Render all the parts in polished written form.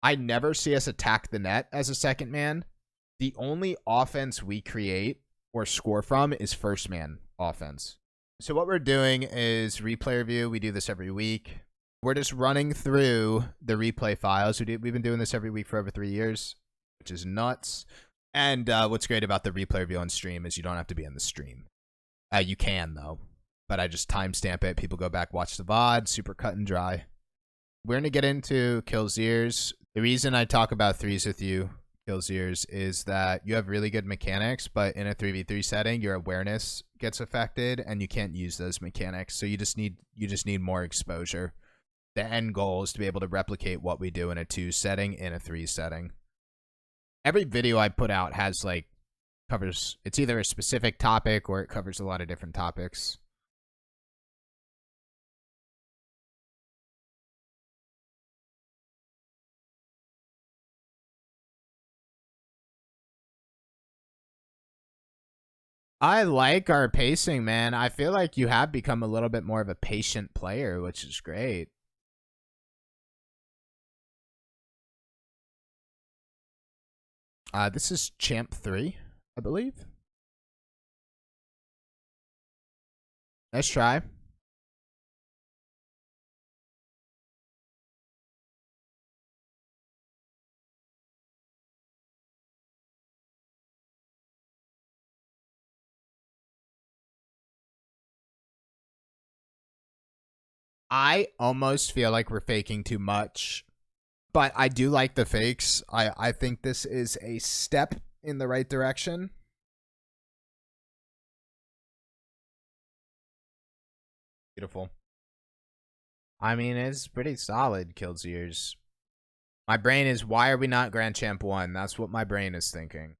I never see us attack the net as a second man. The only offense we create or score from is first man offense. So what we're doing is replay review. We do this every week. We're just running through the replay files. We've been doing this every week for over 3 years, which is nuts. And what's great about the replay review on stream is you don't have to be in the stream. You can, though. But I just timestamp it. People go back, watch the VOD. Super cut and dry. We're going to get into Killziers. The reason I talk about threes with you, Killziers, is that you have really good mechanics, but in a 3v3 setting, your awareness gets affected, and you can't use those mechanics. So you just need more exposure. The end goal is to be able to replicate what we do in a 2 setting in a 3 setting. Every video I put out has covers, it's either a specific topic or it covers a lot of different topics. I like our pacing, man. I feel like you have become a little bit more of a patient player, which is great. This is Champ 3, I believe. Let's try. I almost feel like we're faking too much, but I do like the fakes. I think this is a step in the right direction. Beautiful. I mean, it's pretty solid, Killziers. My brain is, why are we not Grand Champ 1? That's what my brain is thinking.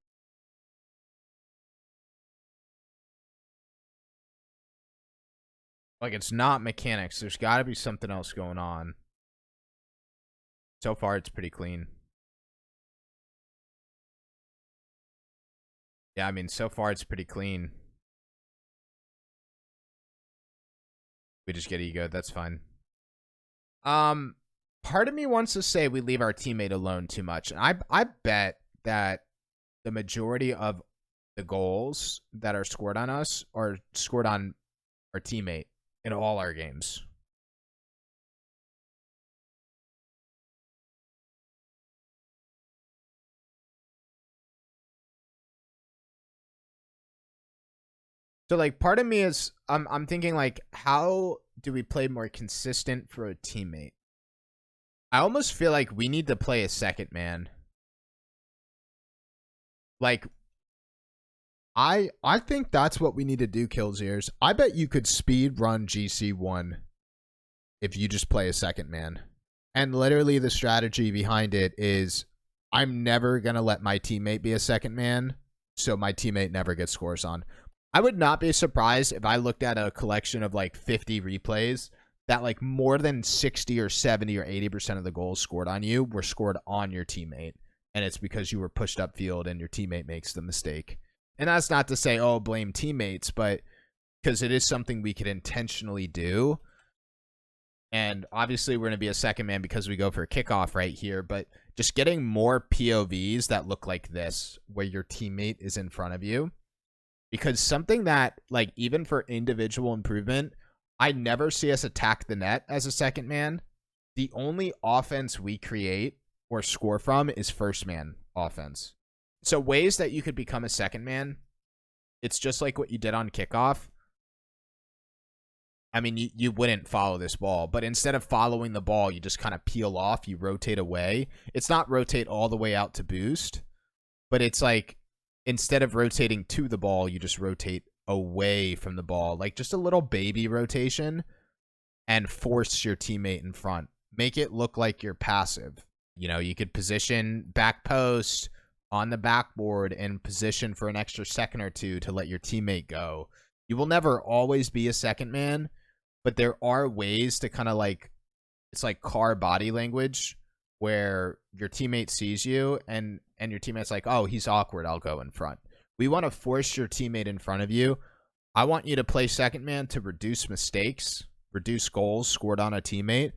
Like, it's not mechanics. There's got to be something else going on. So far, it's pretty clean. Yeah, I mean, so far, it's pretty clean. We just get ego. That's fine. Part of me wants to say we leave our teammate alone too much. And I bet that the majority of the goals that are scored on us are scored on our teammate in all our games. So like part of me is I'm thinking like, how do we play more consistent for a teammate? I almost feel like we need to play a second man. Like I think that's what we need to do, Killziers. I bet you could speed run GC1 if you just play a second man. And literally the strategy behind it is I'm never going to let my teammate be a second man, so my teammate never gets scores on. I would not be surprised if I looked at a collection of like 50 replays that like more than 60 or 70 or 80% of the goals scored on you were scored on your teammate. And it's because you were pushed upfield and your teammate makes the mistake. And that's not to say, oh, blame teammates, but because it is something we could intentionally do. And obviously we're going to be a second man because we go for a kickoff right here, but just getting more POVs that look like this, where your teammate is in front of you. Because something that, like, even for individual improvement, I never see us attack the net as a second man. The only offense we create or score from is first man offense. So ways that you could become a second man, it's just like what you did on kickoff. I mean, you wouldn't follow this ball, but instead of following the ball, you just kind of peel off, you rotate away. It's not rotate all the way out to boost, but it's like, instead of rotating to the ball, you just rotate away from the ball. Like just a little baby rotation and force your teammate in front. Make it look like you're passive. You know, you could position back post on the backboard and position for an extra second or two to let your teammate go. You will never always be a second man, but there are ways to kind of like, it's like car body language where your teammate sees you and your teammate's like, oh, he's awkward, I'll go in front. We want to force your teammate in front of you. I want you to play second man to reduce mistakes, reduce goals scored on a teammate,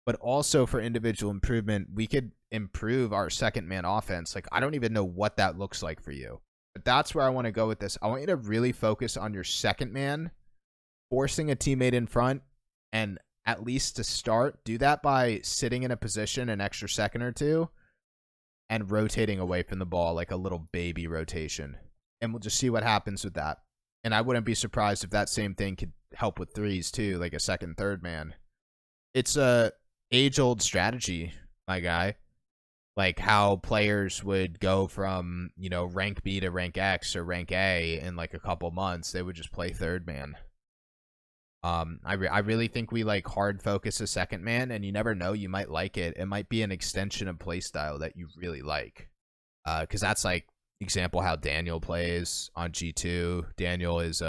but also for individual improvement, we could improve our second man offense. Like, I don't even know what that looks like for you. But that's where I want to go with this. I want you to really focus on your second man, forcing a teammate in front, and at least to start, do that by sitting in a position an extra second or two and rotating away from the ball like a little baby rotation. And we'll just see what happens with that. And I wouldn't be surprised if that same thing could help with threes too, like a second, third man. It's a age-old strategy, my guy. Like how players would go from, you know, rank B to rank X or rank A in like a couple months. They would just play third man. I really think we like hard focus a second man, and you never know, you might like it. It might be an extension of play style that you really like. Because that's like example how Daniel plays on G2. Daniel is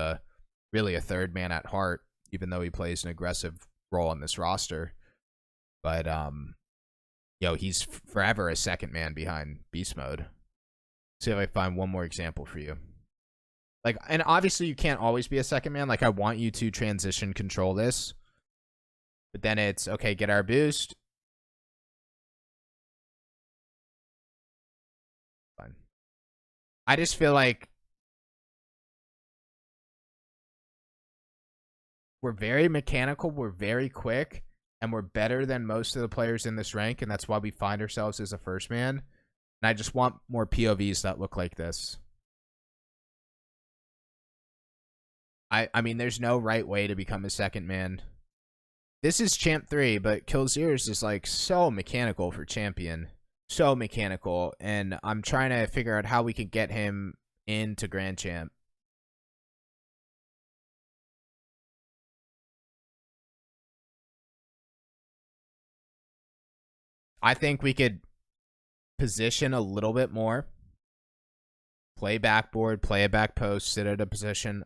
really a third man at heart, even though he plays an aggressive role on this roster. But he's forever a second man behind beast mode. See if I find one more example for you. Like, and obviously you can't always be a second man. Like, I want you to transition control this. But then it's, okay, get our boost. Fine. I just feel like we're very mechanical, we're very quick, and we're better than most of the players in this rank, and that's why we find ourselves as a first man. And I just want more POVs that look like this. I mean, there's no right way to become a second man. This is Champ 3, but Killzier's is like so mechanical for Champion. So mechanical. And I'm trying to figure out how we can get him into Grand Champ. I think we could position a little bit more. Play backboard, play a back post, sit at a position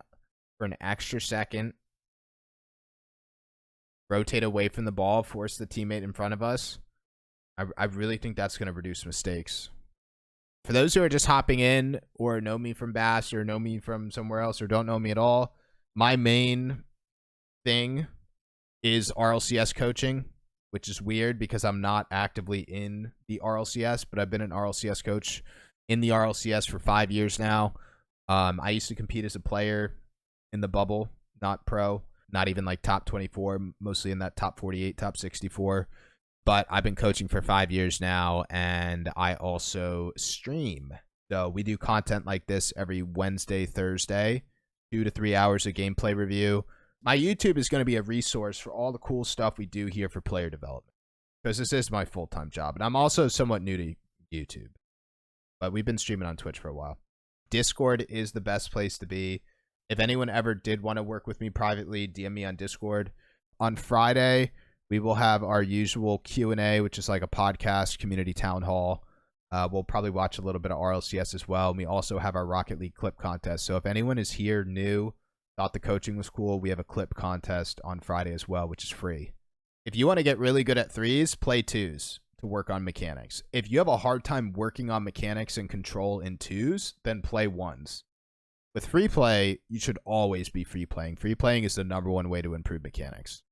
for an extra second, rotate away from the ball, force the teammate in front of us. I really think that's going to reduce mistakes. For those who are just hopping in or know me from Bass or know me from somewhere else or don't know me at all, my main thing is RLCS coaching, which is weird because I'm not actively in the RLCS, but I've been an RLCS coach in the RLCS for 5 years now. I used to compete as a player in the bubble, not pro, not even like top 24, mostly in that top 48, top 64. But I've been coaching for 5 years now, and I also stream. So we do content like this every Wednesday, Thursday, 2 to 3 hours of gameplay review. My YouTube is going to be a resource for all the cool stuff we do here for player development, because this is my full-time job. And I'm also somewhat new to YouTube, but we've been streaming on Twitch for a while. Discord is the best place to be. If anyone ever did want to work with me privately, DM me on Discord. On Friday, we will have our usual Q&A, which is like a podcast, community town hall. We'll probably watch a little bit of RLCS as well. And we also have our Rocket League clip contest. So if anyone is here new, thought the coaching was cool, we have a clip contest on Friday as well, which is free. If you want to get really good at threes, play twos to work on mechanics. If you have a hard time working on mechanics and control in twos, then play ones. With free play, you should always be free playing. Free playing is the #1 way to improve mechanics.